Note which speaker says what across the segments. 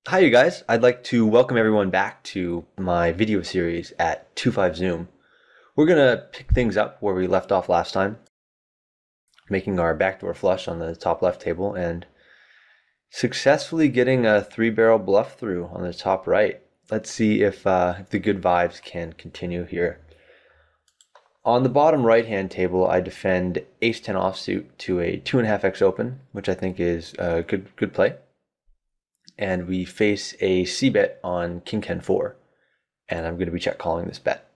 Speaker 1: Hi you guys, I'd like to welcome everyone back to my video series at 2.5 Zoom. We're going to pick things up where we left off last time, making our backdoor flush on the top left table and successfully getting a 3-barrel bluff through on the top right. Let's see if the good vibes can continue here. On the bottom right hand table, I defend ace-10 offsuit to a 2.5x open, which I think is a good play. And we face a c-bet on king-10-4, and I'm going to be check calling this bet.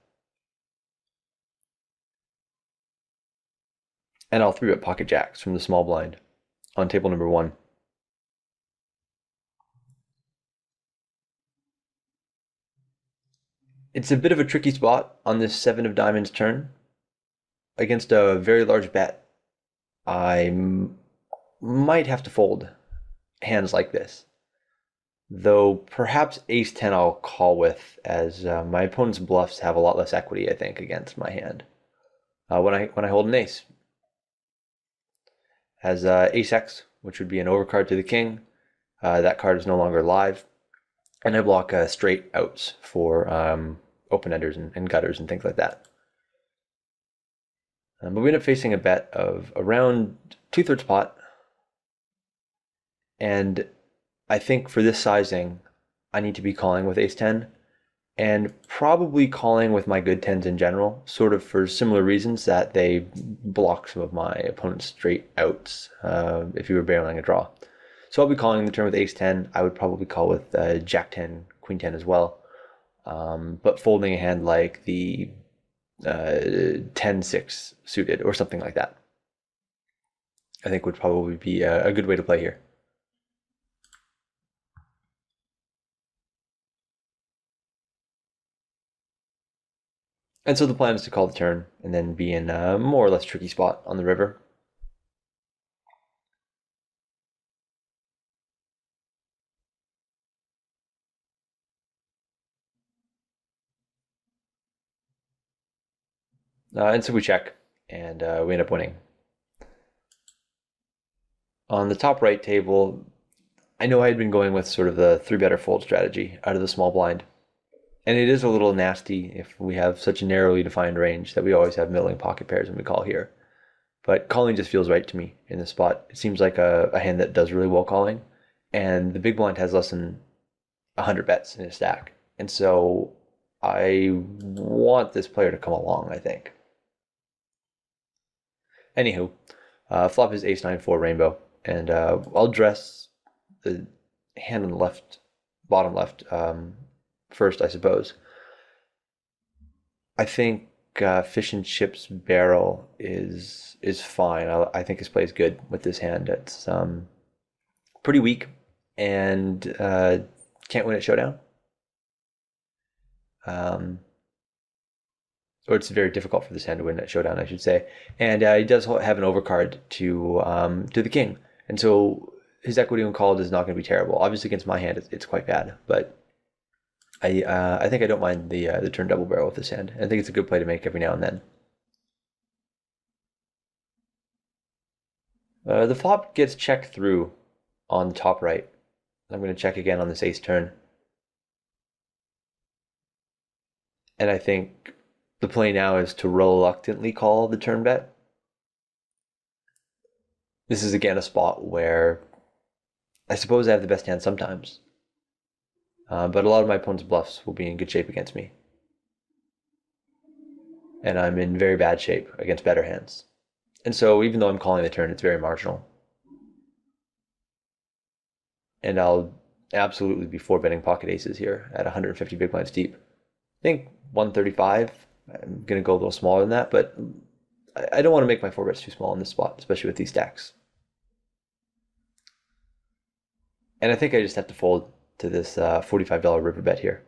Speaker 1: And I'll 3-bet pocket jacks from the small blind on table number 1. It's a bit of a tricky spot on this 7 of diamonds turn. Against a very large bet, I might have to fold hands like this. Though perhaps ace-10 I'll call with, as my opponent's bluffs have a lot less equity, I think, against my hand. When I hold an ace. As ace-x, which would be an overcard to the king, that card is no longer live. And I block straight outs for open-enders and gutters and things like that. But we end up facing a bet of around 2/3 pot. And I think for this sizing, I need to be calling with ace-10 and probably calling with my good tens in general, sort of for similar reasons that they block some of my opponent's straight outs if you were barreling a draw. So I'll be calling the turn with ace-10. I would probably call with jack-10, queen-10 as well, but folding a hand like the 10-6 suited or something like that, I think would probably be a good way to play here. And so the plan is to call the turn and then be in a more or less tricky spot on the river. And so we check, and we end up winning. On the top right table, I know I had been going with sort of the 3-better fold strategy out of the small blind. And it is a little nasty if we have such a narrowly defined range that we always have middling pocket pairs when we call here. But calling just feels right to me in this spot. It seems like a hand that does really well calling. And the big blind has less than 100 bets in his stack. And so I want this player to come along, I think. Anywho, flop is ace-9-4 rainbow. And I'll dress the hand on the left, bottom left, first, I suppose. I think fish and chips barrel is fine. I think his play is good with this hand. It's pretty weak and can't win at showdown. Or it's very difficult for this hand to win at showdown, I should say. And he does have an overcard to the king, and so his equity when called is not going to be terrible. Obviously, against my hand, it's quite bad, but I think I don't mind the turn double barrel with this hand. I think it's a good play to make every now and then. The flop gets checked through on the top right. I'm going to check again on this ace turn. And I think the play now is to reluctantly call the turn bet. This is again a spot where I suppose I have the best hand sometimes. But a lot of my opponent's bluffs will be in good shape against me. And I'm in very bad shape against better hands. And so even though I'm calling the turn, it's very marginal. And I'll absolutely be 4-betting pocket aces here at 150 big blinds deep. I think 135. I'm going to go a little smaller than that, but I don't want to make my 4-bets too small in this spot, especially with these stacks. And I think I just have to fold to this $45 river bet here.